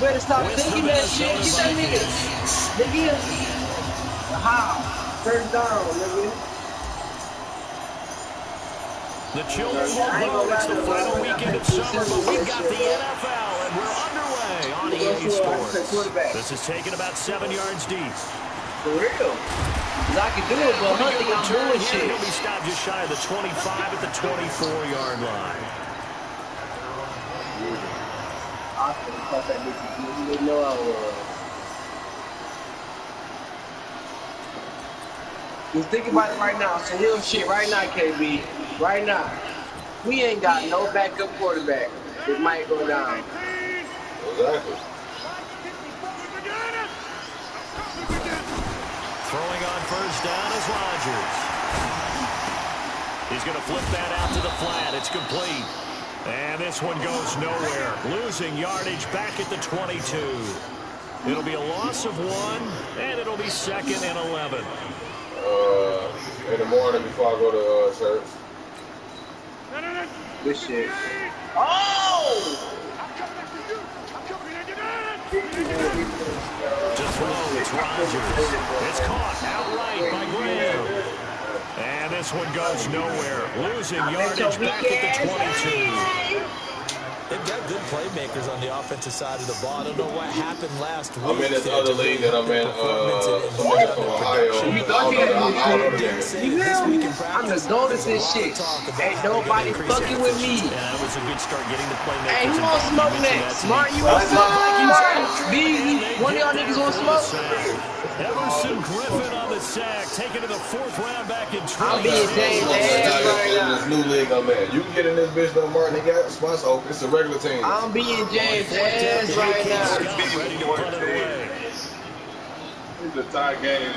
better stop with the thinking that shit. Minnesota Get that nigga. Vikings. Nigga. How? First down, nigga. The children will I ain't gonna vote. It's lie the to you, final I weekend take of full summer, but serious we've that got shit, the bro. NFL, and we're underway on You know, EA so I can play Sports. quarterback. This is taken about 7 yards deep. For real. Cause I can do it, but Pretty Hunt good think I'm return here. bullshit. He'll be stopped just shy of the 25 at the 24-yard line. I couldn't cut that bitch. You didn't know I was. Just think about it right now. Some real shit right now, KB. Right now. We ain't got no backup quarterback. It might go down. Exactly. Throwing on first down is Rodgers. He's going to flip that out to the flat. It's complete. And this one goes nowhere. Losing yardage back at the 22. It'll be a loss of 1, and it'll be 2nd and 11. In the morning before I go to church. Good shit. Oh! To throw, it's Rodgers. It's caught outright by Graham. And this one goes nowhere. Losing yardage back at the 22. They've got good playmakers on the offensive side of the ball. I don't know what happened last week. I'm in this other league that I'm in. Some bring niggas down from their Ohio. production, We but go here. I don't know the dare niggas. say You that this feel week me? in I'm the practice, goat there's at a this lot shit. of talk about Ain't how they're going to nobody increase their fucking with efficiency. me. And that was a good start getting the Hey, playmakers who want involved. You smoke mentioned that next? today. Martin, you want The smoke? Vikings Martin, after it, and Beasley, they one of get y'all there niggas want for the smoke? sack. Everson Griffin on the sack, taken to the 4th round back in I'm 22. being Pass James smoke right ass now right in now. this new league I'm in. You can get in this bitch though, Martin. They got spots open. It's a regular team. I'm being On James 4th down, ass right J.K. now. Scott ready to punt it away. It's a tie game.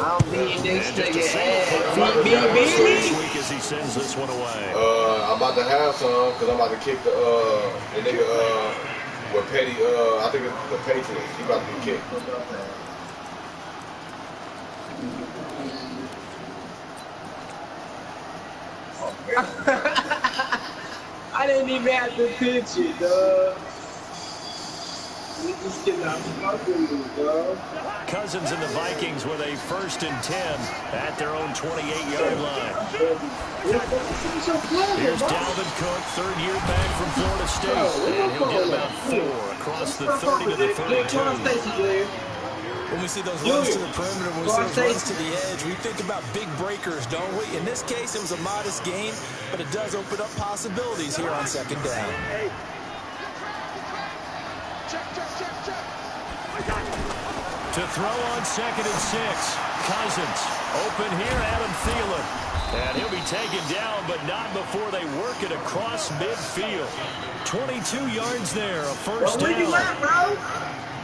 I'm being this And just a nigga single ass. punt from About to Green got Bay this Beasley? week as he sends this one away. I'm about to have some because I'm about to kick the nigga with Petty. I think it's the Patriots. He about to get kicked. I didn't even have to pitch it, dog. Niggas cannot fuck with me, dog. Cousins and the Vikings with a 1st and 10 at their own 28-yard line. Here's Dalvin Cook, 3rd year back from Florida State. And he'll get about 4 across the 30 to the 32. When we see those runs to the perimeter, when we see those runs to the edge, we think about big breakers, don't we? In this case, it was a modest gain, but it does open up possibilities here on 2nd down. To throw on 2nd and 6. Cousins open here, Adam Thielen. And he'll be taken down, but not before they work it across midfield. 22 yards there, a 1st Where you down. at, bro?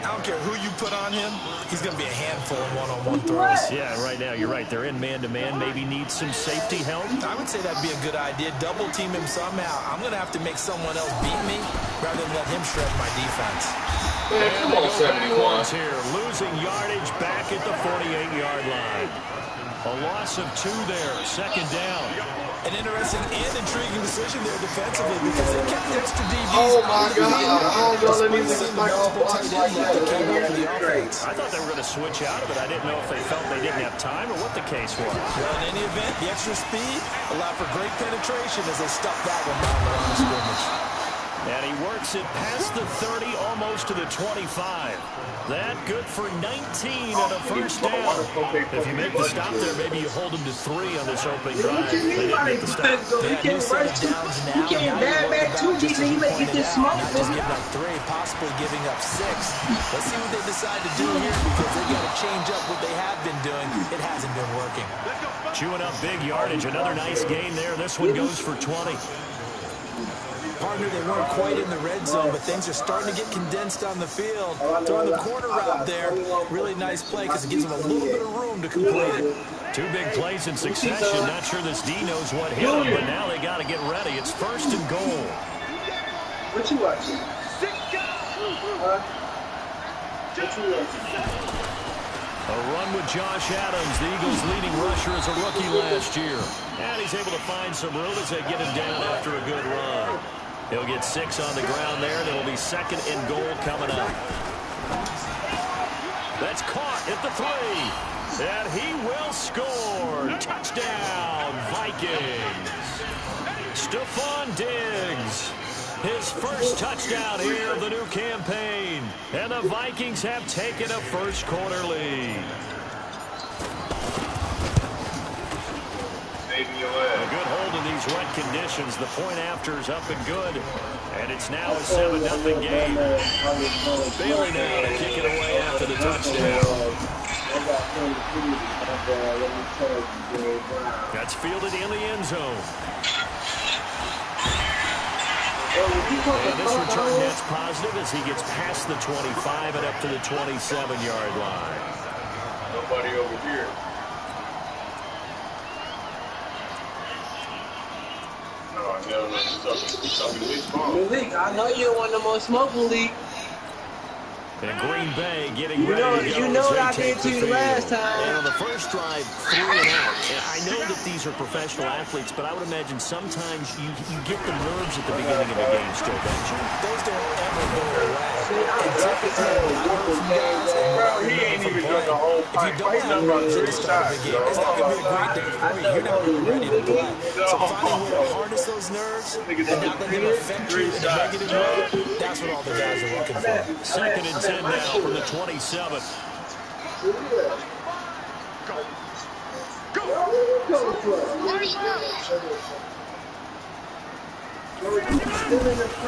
I don't care who you put on him, he's going to be a handful in one-on-one throws. Yeah, right now, you're right. They're in man-to-man. Maybe need some safety help. I would say that'd be a good idea. Double team him somehow. I'm going to have to make someone else beat me rather than let him shred my defense. Man, come on, 71. Here, losing yardage back at the 48-yard line. A loss of 2 there, 2nd down. An interesting and intriguing decision there defensively because they kept the extra DBs. Oh my God! I don't know that Despite niggas seeing the like multiple tight ends that came up for the Great. offense. I thought they were going to switch out of it. I didn't know if they felt they didn't have time or what the case was. Well, in any event, the extra speed allowed for great penetration as they stuffed that one down the line of scrimmage. And he works it past the 30, almost to the 25. That good for 19 and a 1st down. If you make the stop there, maybe you hold them to 3 on this opening drive. They didn't make the stop. You can't rush two. You can't bad too deep and you may get this smoke, Not just nigga. giving up 3, possibly giving up 6. Let's see what they decide to do here because they got to change up what they have been doing. It hasn't been working. Chewing up big yardage. Another nice gain there. This one goes for 20. Partner, they weren't quite in the red zone, but things are starting to get condensed on the field. Throwing the corner route there, really nice play because it gives them a little bit of room to complete it. 2 big plays in succession. Not sure this D knows what hit him, but now they got to get ready. It's 1st and goal. What you watching? What you watching? A run with Josh Adams, the Eagles' leading rusher as a rookie last year. And he's able to find some room as they get him down after a good run. He'll get 6 on the ground there, and it'll be 2nd and goal coming up. That's caught at the 3. And he will score. Touchdown, Vikings. Stephon Diggs. His first touchdown here of the new campaign. And the Vikings have taken a first-quarter lead. A good hold in these wet conditions. The point after is up and good. And it's now a 7-0 game. Bailey now to kick it away after the touchdown. That's fielded in the end zone. And this return net's positive as he gets past the 25 and up to the 27-yard line. Nobody over here. Malik, I know you don't want no more smoke, Malik. And Green Bay getting ready to go. You know what I did to you last time. And on the first drive, 3 and out. And I know that these are professional athletes, but I would imagine sometimes you get the nerves at the beginning of a game still, don't you? Those don't ever go away. And typically, I heard from guys, and He ain't even done the whole if you don't have nerves at the start of a game, it's not going to be a great day for you. You're not going to be ready to play. So finding a way to harness those nerves and not let them affect you in a negative way, that's what all the guys are looking for. 2nd and 10 now from the 27.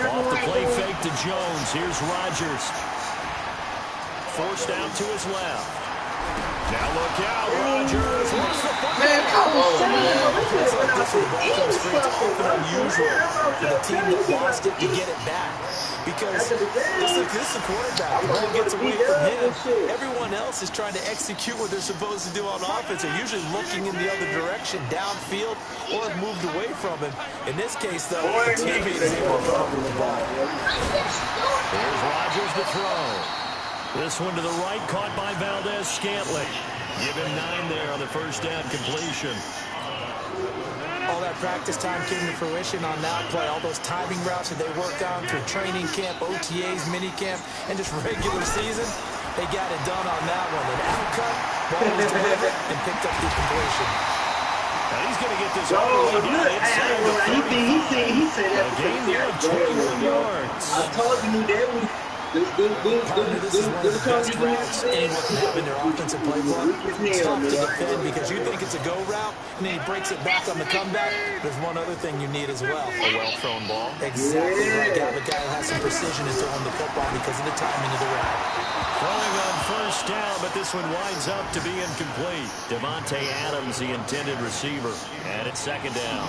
Off the play fake to Jones. Here's Rodgers. Forced out to his left. Now look out, Rodgers. Man, come on, It's like this when the ball comes free, it's often unusual for the team that lost it to get it back. Because this is the quarterback. The ball gets away from him. Everyone else is trying to execute what they're supposed to do on offense. They're usually looking in the other direction, downfield, or have moved away from him. In this case, though, the teammate is able to cover the ball. Here's Rodgers to throw. This one to the right, caught by Valdez-Scantling. Give him 9 there on the first down completion. All that practice time came to fruition on that play. All those timing routes that they worked on through training camp, OTAs, mini camp, and just regular season, they got it done on that one. An outcut, ball was delivered, and picked up the completion. Now he's going to get this all the way down inside the 35. He said that. A gain there of 21 yards. I told you that we. This is one of the best routes anyone can have in their offensive playbook. It's tough to defend because you think it's a go route, and then he breaks it back on the comeback. There's one other thing you need as well. A well-thrown ball. Exactly right. You have a guy who has some precision in throwing the football because of the timing of the route. Throwing on first down, but this one winds up to be incomplete. Devontae Adams, the intended receiver, and it's 2nd down.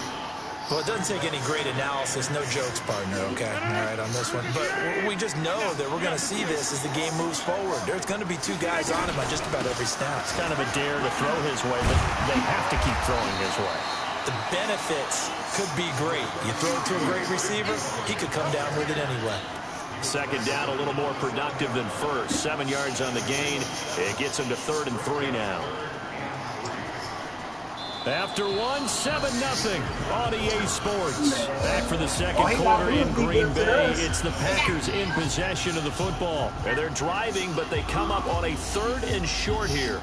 Well, it doesn't take any great analysis, no jokes, partner, okay? All right, on this one. But we just know that we're going to see this as the game moves forward. There's going to be 2 guys on him on just about every snap. It's kind of a dare to throw his way, but they have to keep throwing his way. The benefits could be great. You throw it to a great receiver, he could come down with it anyway. 2nd down, a little more productive than first. 7 yards on the gain. It gets him to 3rd and 3 now. After 7-0 on EA Sports. Back for the 2nd quarter in Green Bay. It's the Packers in possession of the football. And they're driving, but they come up on a 3rd and short here.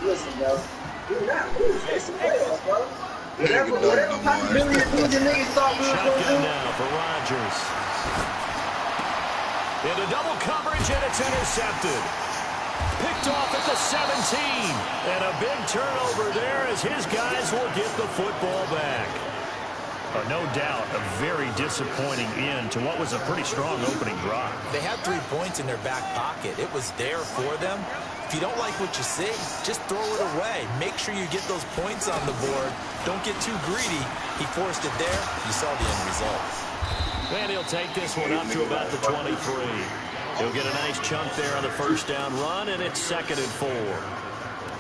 Listen, bro. You're not losing. It's the playoffs, bro. Whatever possibility of losing, niggas thought we were going to do. Shotgun now for Rodgers. Into double coverage, and it's intercepted. Picked off at the 17. And a big turnover there as his guys will get the football back. No doubt a very disappointing end to what was a pretty strong opening drive. They had 3 points in their back pocket. It was there for them. If you don't like what you see, just throw it away. Make sure you get those points on the board. Don't get too greedy. He forced it there. You saw the end result. And he'll take this one up to about the 23. He'll get a nice chunk there on the first down run, and it's 2nd and 4.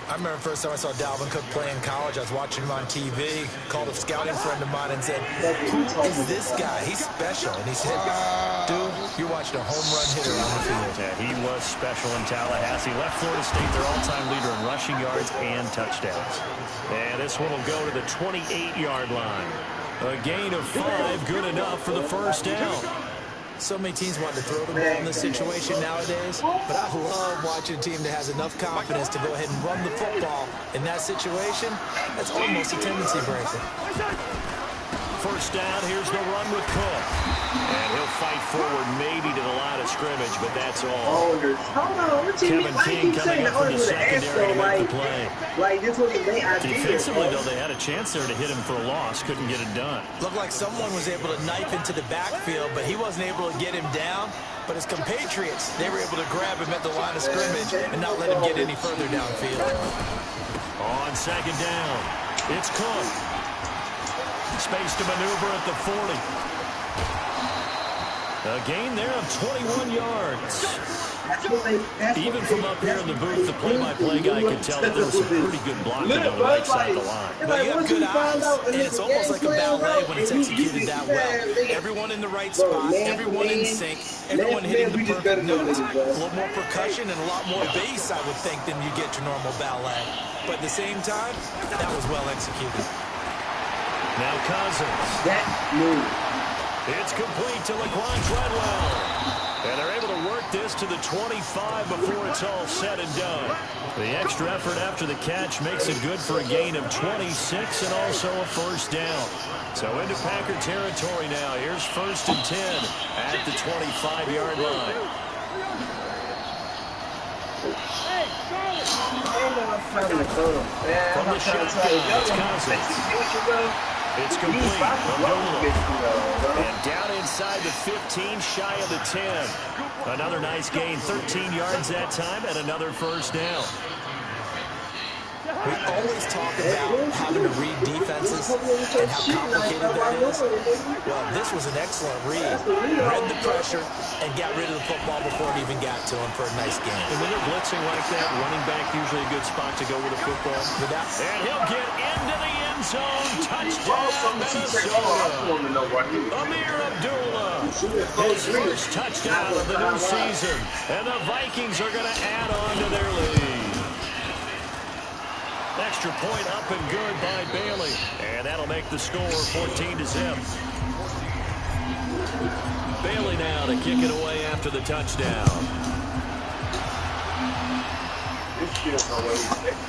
I remember the first time I saw Dalvin Cook play in college. I was watching him on TV, called a scouting friend of mine and said, "Who is this guy? He's special." And he said, "Dude, you're watching a home run hitter on the field." Yeah, he was special in Tallahassee. Left Florida State their all-time leader in rushing yards and touchdowns. And this one will go to the 28-yard line. A gain of 5, good enough for the first down. So many teams want to throw the ball in this situation nowadays, but I love watching a team that has enough confidence to go ahead and run the football. In that situation, that's almost a tendency breaker. First down, here's the run with Cook. And he'll fight forward maybe to the line of scrimmage, but that's all. Kevin King coming up from the secondary to make the play. Defensively, though, they had a chance there to hit him for a loss. Couldn't get it done. Looked like someone was able to knife into the backfield, but he wasn't able to get him down. But his compatriots, they were able to grab him at the line of scrimmage and not let him get any further downfield. On second down, it's Cook. Space to maneuver at the 40. A gain there of 21 yards. Even from up here in the booth, the play-by-play guy could tell that there was some pretty good blocking on the right side of the line. But you have good eyes, and it's almost like a ballet when it's executed that well. Everyone in the right spot, everyone in sync, everyone hitting the perfect notes. A little more percussion and a lot more bass, I would think, than you get your normal ballet. But at the same time, that was well executed. Now Cousins. That move. It's complete to Laquan Treadwell. And they're able to work this to the 25 before it's all said and done. The extra effort after the catch makes it good for a gain of 26 and also a first down. So into Packer territory now. Here's 1st and 10 at the 25-yard line. From the shotgun, it's Cousins. It's complete. And down inside the 15, shy of the 10. Another nice gain, 13 yards that time, and another first down. We always talk about having to read defenses and how complicated that is. Well, this was an excellent read. Read the pressure and got rid of the football before it even got to him for a nice game. And when they're blitzing like that, running back usually a good spot to go with a football. And he'll get into the end zone. Touchdown, Minnesota. Amir Abdullah. His first touchdown of the new season. And the Vikings are going to add on to their lead. Extra point up and good by Bailey. And that'll make the score 14-0. Bailey now to kick it away after the touchdown.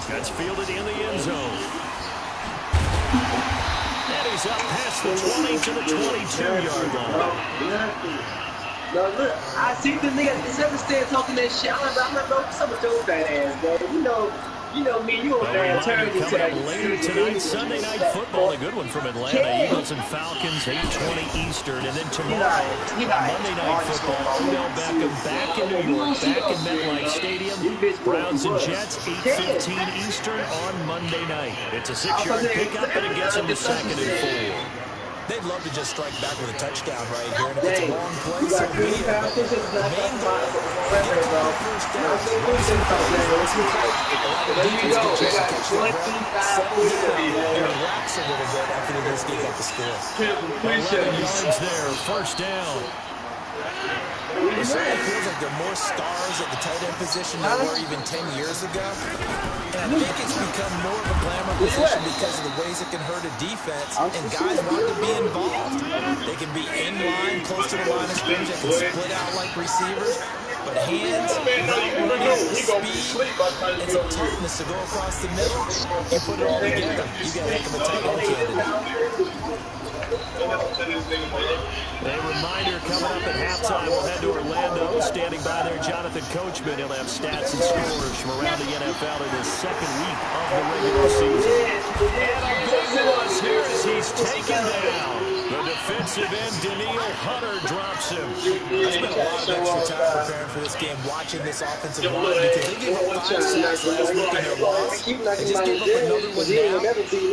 That's fielded in the end zone. And he's up past the 20 to the 22-yard line. No, look, I see the nigga, instead of staying talking that shit, I'm not going to some of those fat ass, bro. You know me, you over there turning into that. Later tonight, Sunday Night Football, a good one from Atlanta. Eagles and Falcons, 8:20 Eastern. And then tomorrow, Monday Night Football, Odell Beckham back in New York, back in MetLife Stadium. Browns and Jets, 8:15 Eastern on Monday night. It's a 6-yard pickup, and it gets them to 2nd and 4. They'd love to just strike back with a touchdown right here. And if it's a long play, so be it. But the main goal is to get to the first down. Once you play, a lot of defense get a chance to catch the ball, settle down, and relax a little bit after they just gave up the score. 11 yards there, first down. It certainly feels like there are more stars at the tight end position than there were even 10 years ago. And I think it's become more of a glamour position because of the ways it can hurt a defense, and guys want to be involved. They can be in line, close to the line of scrimmage. They can split out like receivers. But hands, route running, speed, and some toughness to go across the middle, you put it all together, you got a heck of a tight end candidate. A reminder coming up at halftime. We'll head to Orlando. Standing by there, Jonathan Coachman. He'll have stats and scores from around the NFL in his second week of the regular season. And a big loss here as he's taken down. The defensive end, Daniil Hunter, drops him. I spent a lot of extra time preparing for this game, watching this offensive line, because they gave up 5 sacks last week in their loss, and just gave up another one now.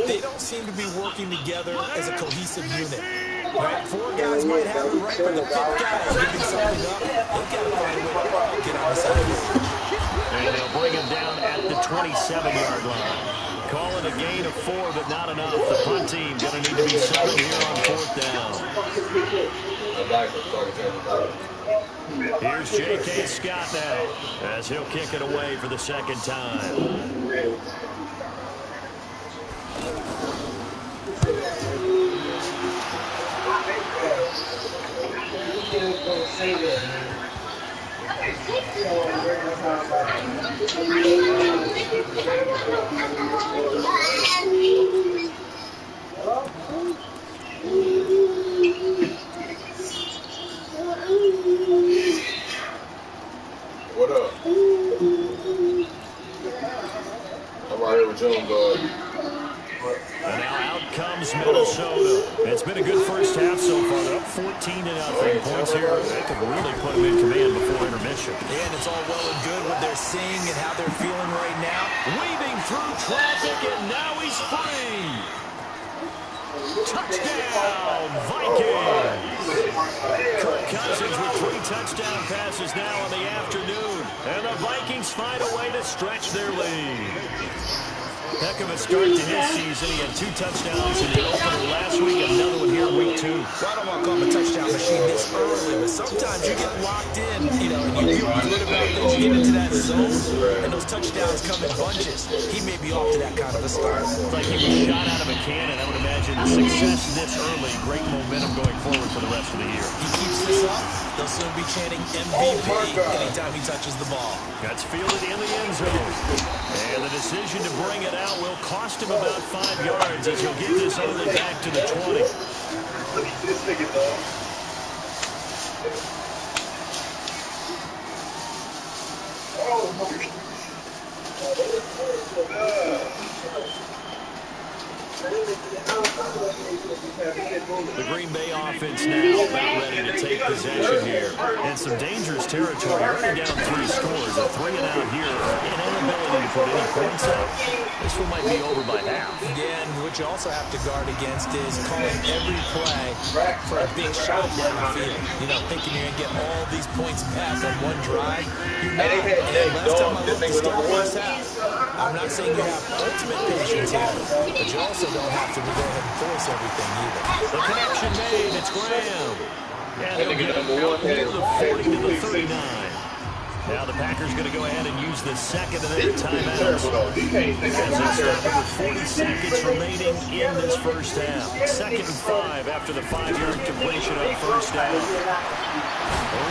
They don't seem to be working together as a cohesive unit. Right? 4 guys might have it right, but the 5th guy is giving something up. They've got to find a way to all get on the side of it. And they'll bring him down at the 27-yard line. Calling a gain of 4, but not enough. The punt team going to need to be settled here on 4th down. Here's J.K. Scott now, as he'll kick it away for the second time. What up? I'm right here with John, bud. And now out comes Minnesota. It's been a good first half so far. They're up 14-0. Points here. They could really put them in command before intermission. Yeah, and it's all well and good what they're seeing and how they're feeling right now. Weaving through traffic, and now he's free. Touchdown, Vikings! Kirk Cousins with 3 touchdown passes now in the afternoon. And the Vikings find a way to stretch their lead. Heck of a start to his season. He had 2 touchdowns in the opener last week, another one here in week 2. Well, I don't want to call him a touchdown machine this early, but sometimes you get locked in, and you feel good about things. You get into that zone, and those touchdowns come in bunches. He may be off to that kind of a start. It's like he was shot out of a cannon. I would imagine success this early. Great momentum going forward for the rest of the year. He keeps this up, they'll soon be chanting MVP anytime he touches the ball. That's fielded in the end zone. And the decision to bring it out will cost him about 5 yards as he'll get this only back to the 20. The Green Bay offense now about ready to take possession here. And some dangerous territory. Already down 3 scores. A 3 and out here. An inability to put any points up. This one might be over by half. Yeah, and what you also have to guard against is calling every play for a big shot downfield. Thinking you're going to get all these points back on one drive. You're not. And last time I looked, it's still first half. I'm not saying you have ultimate patience here, but you also don't have to go ahead and force everything either. The connection made. It's Graham. And he'll get him out near the 40 to the 39. Now the Packers going to go ahead and use the second of their timeouts. As they start with 40 seconds remaining in this first half. 2nd and 5 after the 5-yard completion on first down.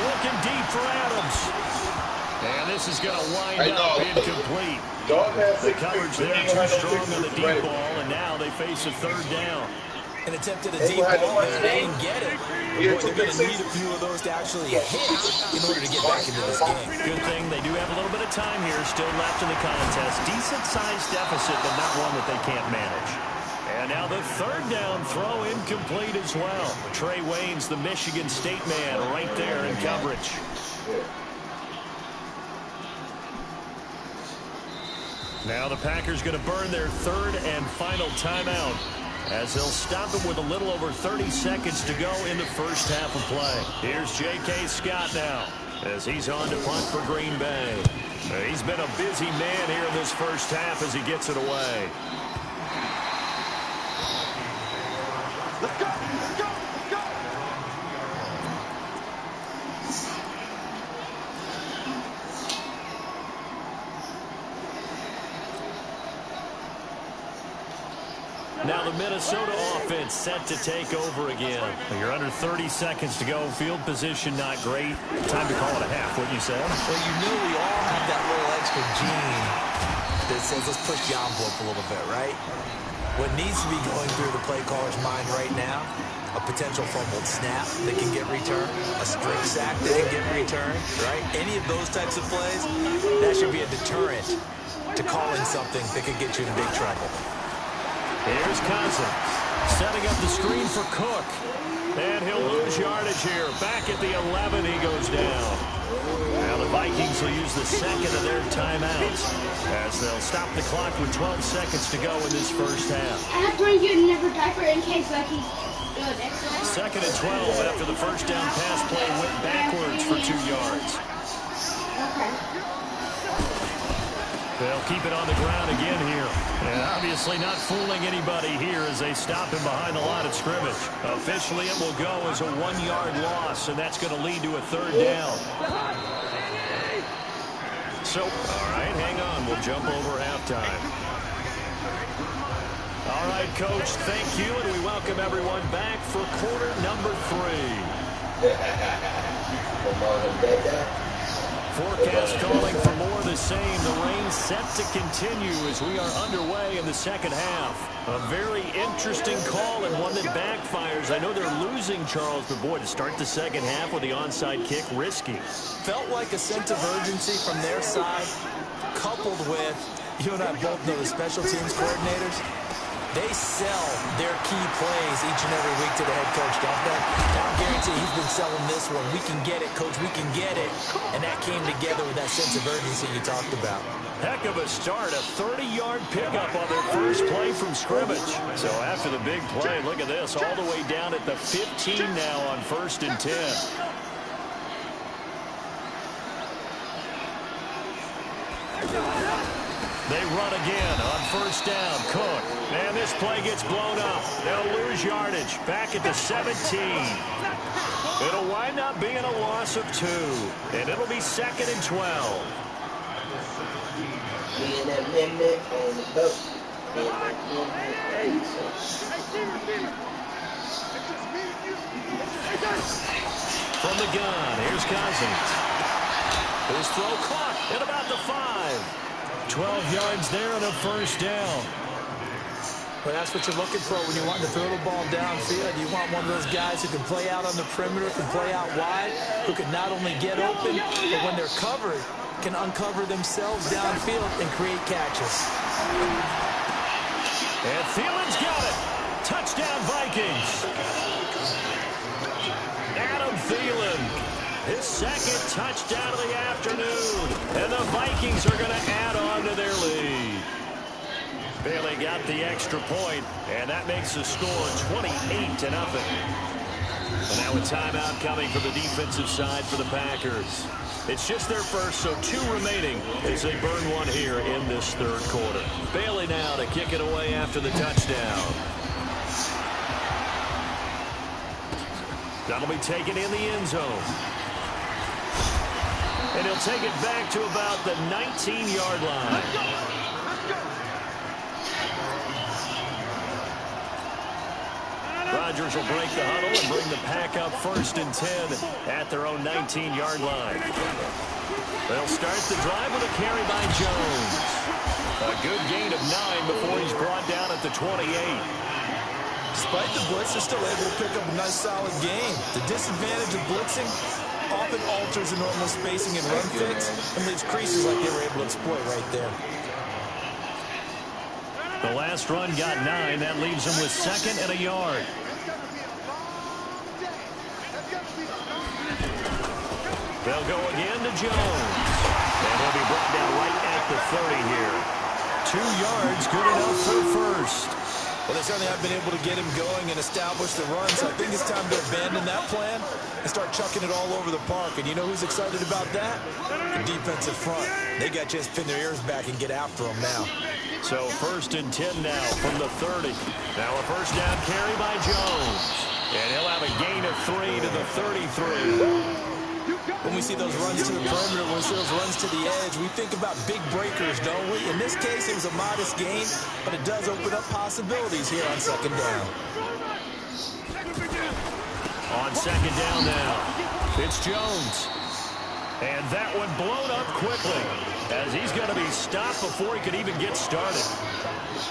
Looking deep for Adams. And this is going to wind up incomplete. The coverage there too strong on the deep ball, and now they face a 3rd down. And attempted a deep ball, but they didn't get it. Boy, they're going to need a few of those to actually hit in order to get back into this game. Good thing they do have a little bit of time here still left in the contest. Decent-sized deficit, but not one that they can't manage. And now the 3rd down throw incomplete as well. Trey Waynes, the Michigan State man, right there in coverage. Now the Packers going to burn their 3rd and final timeout, as they'll stop him with a little over 30 seconds to go in the first half of play. Here's J.K. Scott now, as he's on to punt for Green Bay. He's been a busy man here in this first half as he gets it away. Let's go! Let's go! Let's go! Now the Minnesota offense set to take over again. You're under 30 seconds to go. Field position not great. Time to call it a half, wouldn't you say? Well, we all have that little extra gene that says let's push the envelope a little bit, right? What needs to be going through the play caller's mind right now, a potential fumbled snap that can get returned, a strip sack that can get returned, right? Any of those types of plays, that should be a deterrent to calling something that could get you in big trouble. Here's Cousins setting up the screen for Cook. And he'll lose yardage here. Back at the 11, he goes down. Now the Vikings will use the 2nd of their timeouts, as they'll stop the clock with 12 seconds to go in this first half. After you never diaper in case Becky's good. 2nd and 12 after the first down pass play went backwards for 2 yards. Okay. They'll keep it on the ground again here. And obviously not fooling anybody here as they stop him behind the line of scrimmage. Officially, it will go as a 1-yard loss, and that's going to lead to a 3rd down. So, all right, hang on. We'll jump over halftime. All right, Coach, thank you, and we welcome everyone back for quarter number 3. Forecast calling for more of the same. The rain set to continue as we are underway in the second half. A very interesting call and one that backfires. I know they're losing, Charles, but boy, to start the second half with the onside kick, risky. Felt like a sense of urgency from their side, coupled with, you and I both know the special teams coordinators. They sell their key plays each and every week to the head coach, don't they? And I guarantee he's been selling this one. We can get it, coach. We can get it. And that came together with that sense of urgency you talked about. Heck of a start. A 30-yard pickup on their first play from scrimmage. So after the big play, look at this. All the way down at the 15 now on 1st and 10. They run again on 1st down. Cook. And this play gets blown up. They'll lose yardage. Back at the 17. It'll wind up being a loss of 2. And it'll be 2nd and 12. From the gun, here's Cousins. His throw caught at about the 5. 12 yards there on a 1st down. Well, that's what you're looking for when you want to throw the ball downfield. You want one of those guys who can play out on the perimeter, can play out wide, who can not only get open, but when they're covered, can uncover themselves downfield and create catches. And Thielen's got it. Touchdown, Vikings. Adam Thielen. His 2nd touchdown of the afternoon. And the Vikings are going to add on to their lead. Bailey got the extra point, and that makes the score 28-0. And now a timeout coming from the defensive side for the Packers. It's just their first, so 2 remaining as they burn one here in this 3rd quarter. Bailey now to kick it away after the touchdown. That'll be taken in the end zone. And he'll take it back to about the 19-yard line. Rodgers will break the huddle and bring the pack up 1st and 10 at their own 19-yard line. They'll start the drive with a carry by Jones. A good gain of 9 before he's brought down at the 28. Despite the blitz, they're still able to pick up a nice, solid gain. The disadvantage of blitzing often alters the normal spacing and run fits and leaves creases like they were able to exploit right there. The last run got 9. That leaves them with 2nd and a yard. They'll go again to Jones. And he'll be brought down right at the 30 here. 2 yards, good enough for 1st. Well, they certainly have been able to get him going and establish the run, so I think it's time to abandon that plan and start chucking it all over the park. And you know who's excited about that? The defensive front. They got to just pin their ears back and get after them now. So 1st and 10 now from the 30. Now a 1st down carry by Jones. And he'll have a gain of 3 to the 33. When we see those runs to the perimeter, when we see those runs to the edge, we think about big breakers, don't we? In this case, it was a modest gain, but it does open up possibilities here on 2nd down. On 2nd down now, it's Jones. And that one blown up quickly as he's going to be stopped before he could even get started.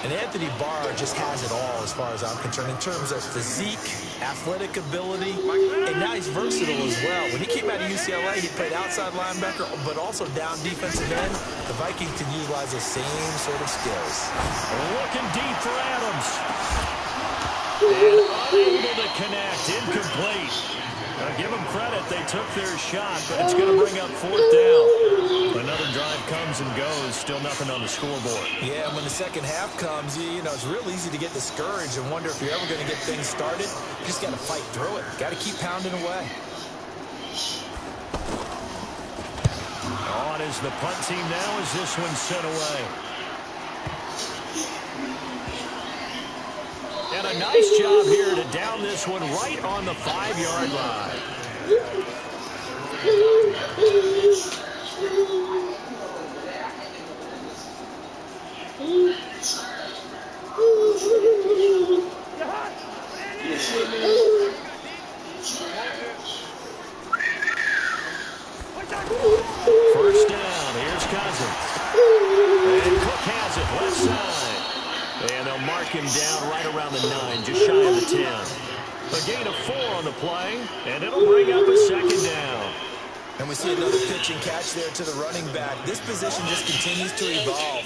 And Anthony Barr just has it all as far as I'm concerned in terms of physique, athletic ability, and now he's versatile as well. When he came out of UCLA, he played outside linebacker, but also down defensive end. The Vikings can utilize the same sort of skills. Looking deep for Adams. And unable to connect, incomplete. Now give them credit, they took their shot, but it's going to bring up 4th down. Another drive comes and goes, still nothing on the scoreboard. Yeah, when the second half comes, you know, it's real easy to get discouraged and wonder if you're ever going to get things started. You just got to fight through it. Got to keep pounding away. On on as the punt team now as this one's sent away. And a nice job here to down this one right on the 5-yard line. First down, here's Cousins. And Cook has it, left side. And they'll mark him down right around the 9, just shy of the 10. A gain of 4 on the play, and it'll bring up a second down. And we see another pitch and catch there to the running back. This position just continues to evolve.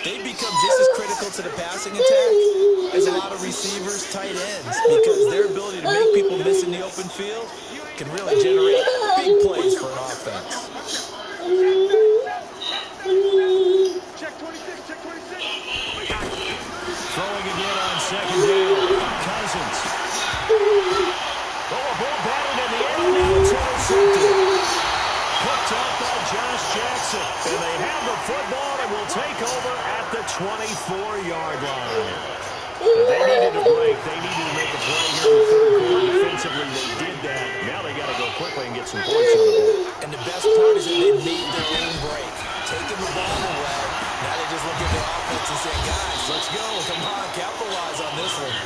They become just as critical to the passing attack as a lot of receivers, tight ends, because their ability to make people miss in the open field can really generate big plays for an offense. Check 26, check 26. Throwing again on second down. Cousins. Oh, a ball batted in the air. Now it's intercepted. Picked up by Josh Jackson. And they have the football and will take over at the 24-yard line. They needed a break. They needed to make a play here in the third quarter. Defensively, they did that. Now they got to go quickly and get some points on the board. And the best part is that they made their own break. Taking the ball away. Now they just look at the offense and say, guys, let's go. Come on, capitalize on this one.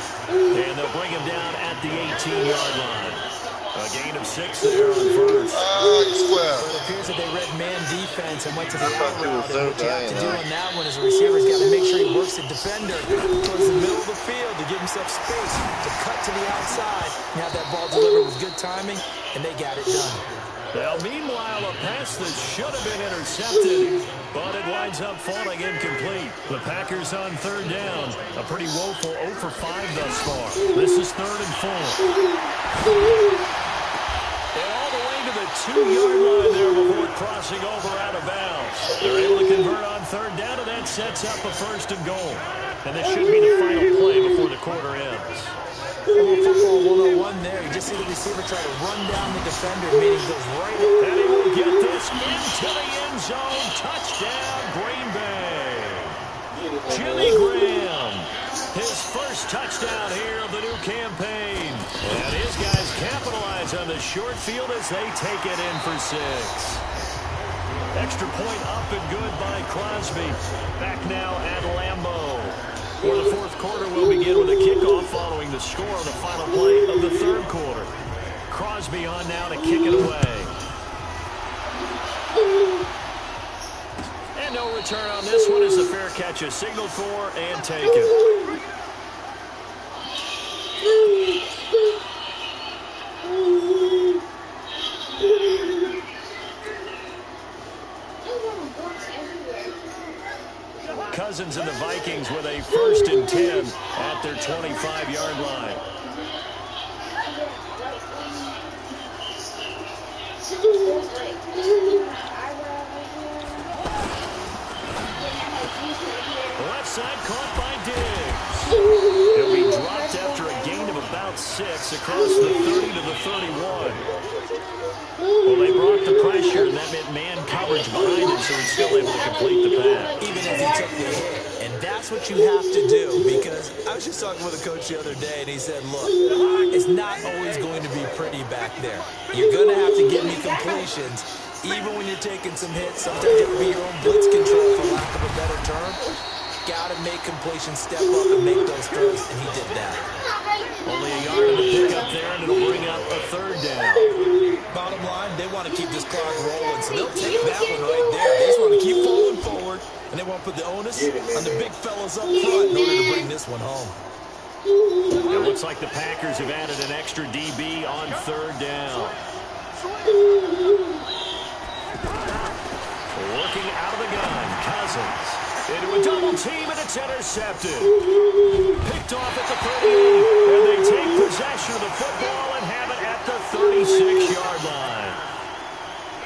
And they'll bring him down at the 18-yard line. A gain of 6 there on first. Well, it appears that they read man defense and went to the out route. And what you have to do on that one is a receiver's got to make sure he works the defender towards the middle of the field to give himself space to cut to the outside and have that ball delivered with good timing, and they got it done. Now, meanwhile, a pass that should have been intercepted, but it winds up falling incomplete. The Packers on third down. A pretty woeful 0 for 5 thus far. This is 3rd and 4. And all the way to the 2-yard line there before crossing over out of bounds. They're able to convert on third down, and that sets up a 1st and goal. And this should be the final play before the quarter ends. Football 101 there. You just see the receiver try to run down the defender, meaning he goes right at. And he will get this into the end zone. Touchdown, Green Bay. Jimmy Graham, his first touchdown here of the new campaign. And his guys capitalize on the short field as they take it in for 6. Extra point up and good by Crosby. Back now at Lambeau. For the fourth quarter, we'll begin with a kickoff following the score on the final play of the third quarter. Crosby on now to kick it away. And no return on this one as the fair catch is signaled for and taken. Cousins and the Vikings with a 1st and 10 at their 25-yard line. Left side caught by Diggs. He'll be dropped after a gain of about 6 across the 30 to the 31. Well, they brought the pressure, and that meant man coverage behind him, so he's still able to complete the pass. Even as he took the hit. And that's what you have to do, because I was just talking with a coach the other day, and he said, look, it's not always going to be pretty back there. You're going to have to give me completions. Even when you're taking some hits, sometimes you have to be your own blitz control, for lack of a better term. Got to make completions step up and make those throws, and he did that. Only a yard of the pickup there, and it'll bring up a 3rd down. Bottom line, they want to keep this clock rolling, so they'll take that one right there. They just want to keep falling forward, and they want to put the onus on the big fellas up front in order to bring this one home. It looks like the Packers have added an extra DB on 3rd down. Working out of the gun, Cousins. Into a double team, and it's intercepted. Picked off at the 38, and they take possession of the football and have it at the 36-yard line.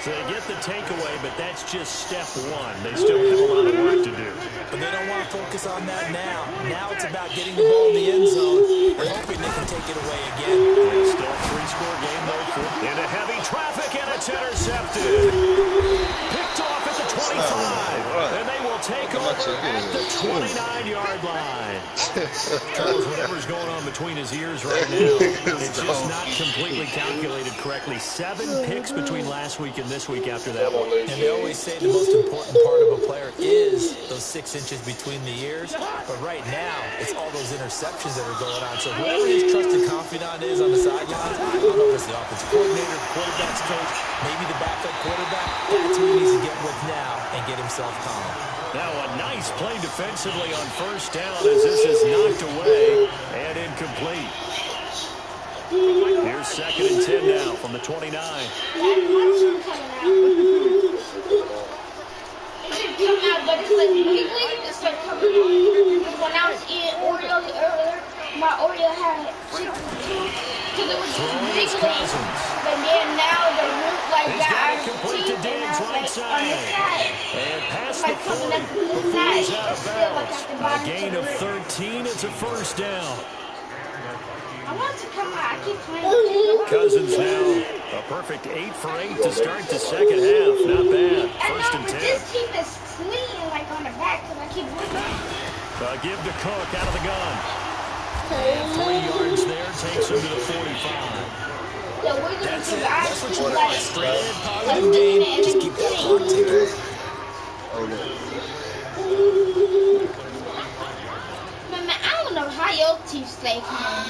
So they get the takeaway, but that's just step 1. They still have a lot of work to do. But they don't want to focus on that now. Now it's about getting the ball in the end zone and hoping they can take it away again. It's still a 3-score game, though. Into heavy traffic, and it's intercepted. Picked off at the And they will take over at the 29-yard line. Charles, whatever's going on between his ears right now, it's just not completely calculated correctly. 7 picks between last week and this week after that one. And they always say the most important part of a player is those 6 inches between the ears. But right now, it's all those interceptions that are going on. So whoever his trusted confidant is on the sidelines, I don't know if it's the offensive coordinator, quarterback's coach, maybe the backup quarterback, that's who he needs to get with now and get himself calm. Now a nice play defensively on first down as this is knocked away and incomplete. Here's 2nd and 10 now from the 29. Come out, but it's like legally, it's like coming out. When I was eating Oreos earlier, my Oreo had 62 because it was legally. But then now the root like got complete to Dan's right side. And past the 40 like before he's out of bounds. Like A gain of 13. It's a first down. I want to come out. I keep playing. Cousins now a perfect 8 for 8 to start the second half. Not bad. First and 10. This team is swinging like on the back because I keep looking. Give to Cook out of the gun. And 3 yards there takes him to the 45. That's it. That's what you want. Straight positive game. Just keep that clock ticking. Man, I don't know how your teeth stay calm.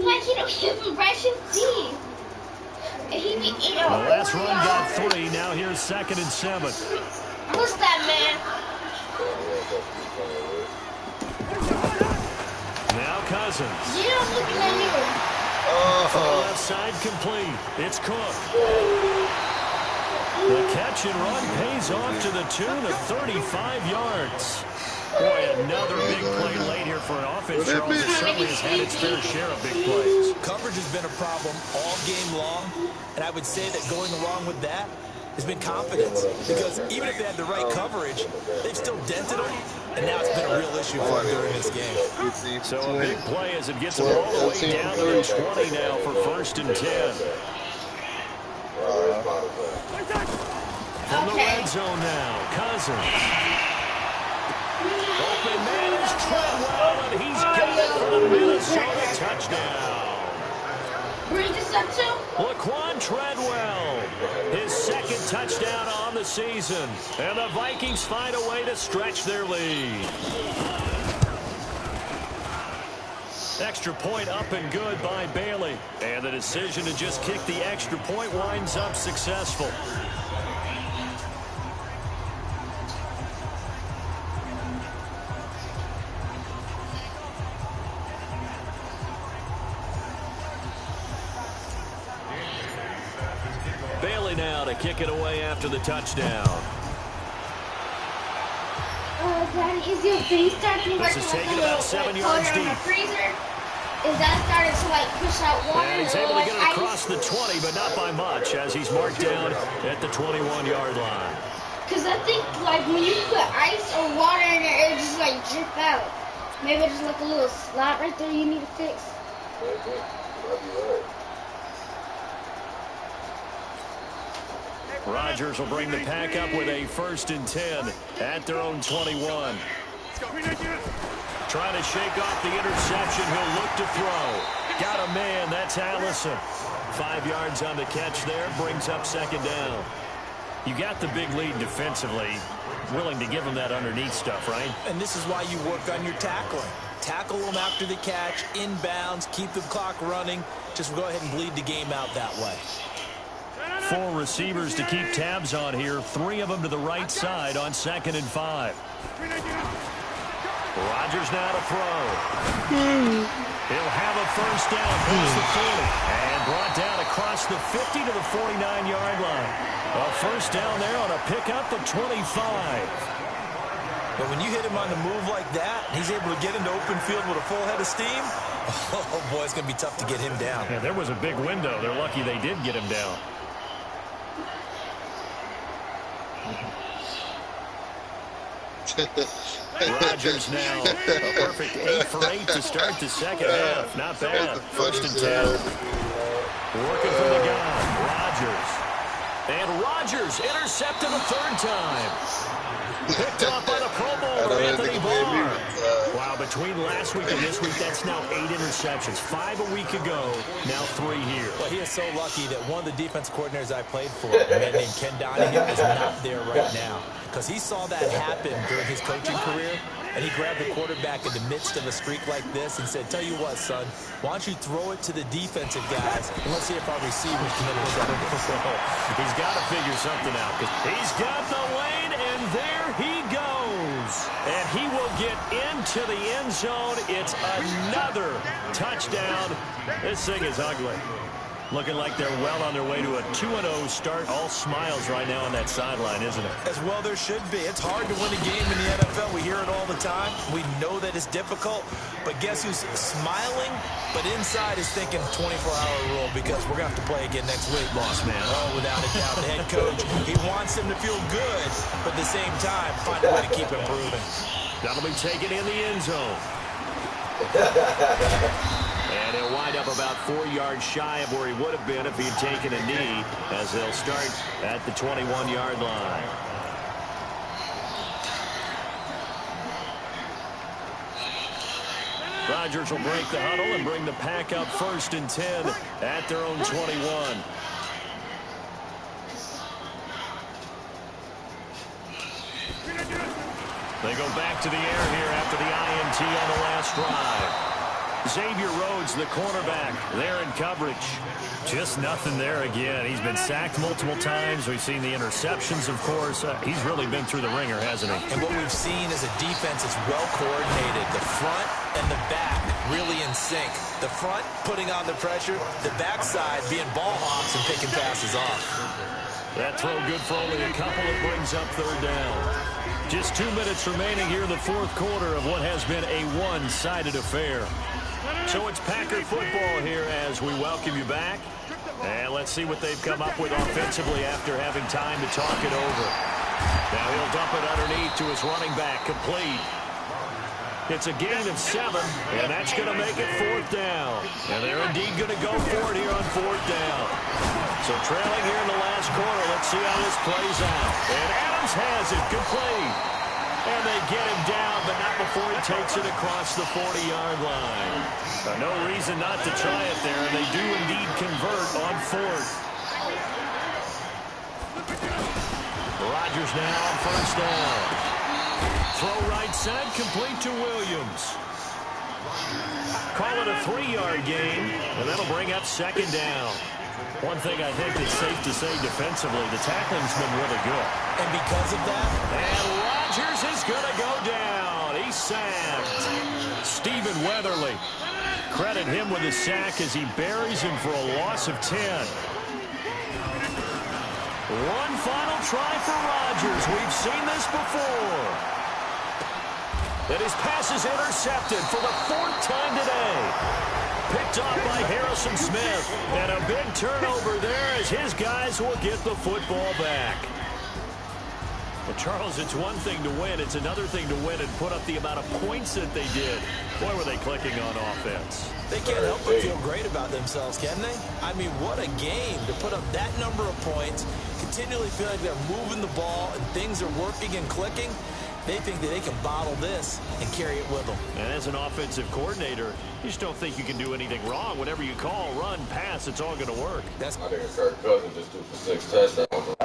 Like, he don't even brush his teeth. And he be eating. The last run got 3. Now here's 2nd and 7. What's that, man? Now Cousins. You don't look at me. From the left side complete. It's Cook. The catch and run pays off to the tune of 35 yards. Boy, another big play late here for an offense, Charles, that certainly has had its fair share of big plays. Coverage has been a problem all game long, and I would say that going along with that has been confidence. Because even if they had the right coverage, they've still dented them, and now it's been a real issue for them during this game. So a big play as it gets them all the way down to the 20 now for 1st and 10. From the red zone now, Cousins. Open man is Treadwell, and he's got it for the Minnesota touchdown. Bring this up to Laquan Treadwell, his 2nd touchdown on the season, and the Vikings find a way to stretch their lead. Extra point up and good by Bailey, and the decision to just kick the extra point winds up successful. Bailey now to kick it away after the touchdown. Daddy, is your face starting This is taking about 7 yards deep. Freezer? Is that starting to like push out water? And he's able to get it across the 20, but not by much, as he's marked down at the 21-yard line. Because I think like when you put ice or water in there, it just like drip out. Maybe just like a little slot right there you need to fix. Rodgers will bring the pack up with a 1st and 10 at their own 21. Trying to shake off the interception. He'll look to throw. Got a man. That's Allison. 5 yards on the catch there. Brings up 2nd down. You got the big lead defensively. Willing to give him that underneath stuff, right? And this is why you work on your tackling. Tackle them after the catch, inbounds, keep the clock running. Just go ahead and bleed the game out that way. 4 receivers to keep tabs on here. 3 of them to the right side on 2nd and 5. Rodgers now to throw. He'll have a first down past the 40 and brought down across the 50 to the 49-yard line. A first down there on a pickup of 25. But when you hit him on the move like that, he's able to get into open field with a full head of steam. Oh, boy, it's going to be tough to get him down. Yeah, there was a big window. They're lucky they did get him down. Rodgers now a perfect 8 for 8 to start the second half. Not bad. 1st and 10. Working from the gun. Rodgers. And Rodgers intercepted the third time. Picked off by the Pro Bowler, Anthony Barr. Wow, between last week and this week, that's now 8 interceptions. 5 a week ago, now 3 here. Well, he is so lucky that one of the defense coordinators I played for, a man named Ken Donahue, is not there right now. Because he saw that happen during his coaching career, and he grabbed the quarterback in the midst of a streak like this and said, tell you what, son, why don't you throw it to the defensive guys, and let's see if our receivers can intercept it. He's got to figure something out. He's got the lane, and there he goes. And he will get into the end zone. It's another touchdown. This thing is ugly. Looking like they're well on their way to a 2-0 start. All smiles right now on that sideline, isn't it? As well there should be. It's hard to win a game in the NFL. We hear it all the time. We know that it's difficult. But guess who's smiling? But inside is thinking 24-hour rule because we're going to have to play again next week. Boss man. Oh, without a doubt. The head coach, he wants them to feel good, but at the same time, find a way to keep improving. That'll be taken in the end zone. And he'll wind up about 4 yards shy of where he would have been if he'd taken a knee, as they'll start at the 21-yard line. Rodgers will break the huddle and bring the pack up 1st and 10 at their own 21. They go back to the air here after the INT on the last drive. Xavier Rhodes, the cornerback, there in coverage. Just nothing there again. He's been sacked multiple times. We've seen the interceptions, of course. He's really been through the ringer, hasn't he? And what we've seen is a defense that's well coordinated. The front and the back really in sync. The front putting on the pressure, the backside being ball hawks and picking passes off. That throw good for only a couple. It brings up 3rd down. Just 2 minutes remaining here in the 4th quarter of what has been a one-sided affair. So it's Packer football here as we welcome you back. And let's see what they've come up with offensively after having time to talk it over. Now he'll dump it underneath to his running back, complete. It's a gain of 7, and that's going to make it 4th down. And they're indeed going to go for it here on 4th down. So trailing here in the last quarter, let's see how this plays out. And Adams has it, complete. And they get him down, but not before he takes it across the 40-yard line. No reason not to try it there, and they do indeed convert on 4th. Rodgers now on 1st down. Throw right side, complete to Williams. Call it a 3-yard gain, and that'll bring up 2nd down. One thing I think that's safe to say defensively, the tackling's been really good. And because of that, and Rodgers is going to go down. He's sacked. Stephen Weatherly. Credit him with a sack as he buries him for a loss of 10. One final try for Rodgers. We've seen this before. And his pass is intercepted for the 4th time today. Picked off by Harrison Smith. And a big turnover there as his guys will get the football back. Well, Charles, it's one thing to win. It's another thing to win and put up the amount of points that they did. Boy, were they clicking on offense. they can't help but feel great about themselves, can they? I mean, what a game to put up that number of points, continually feel like they're moving the ball and things are working and clicking. They think that they can bottle this and carry it with them. And as an offensive coordinator, you just don't think you can do anything wrong. Whatever you call, run, pass, it's all going to work. I think Kirk Cousins just threw for 6 touchdowns.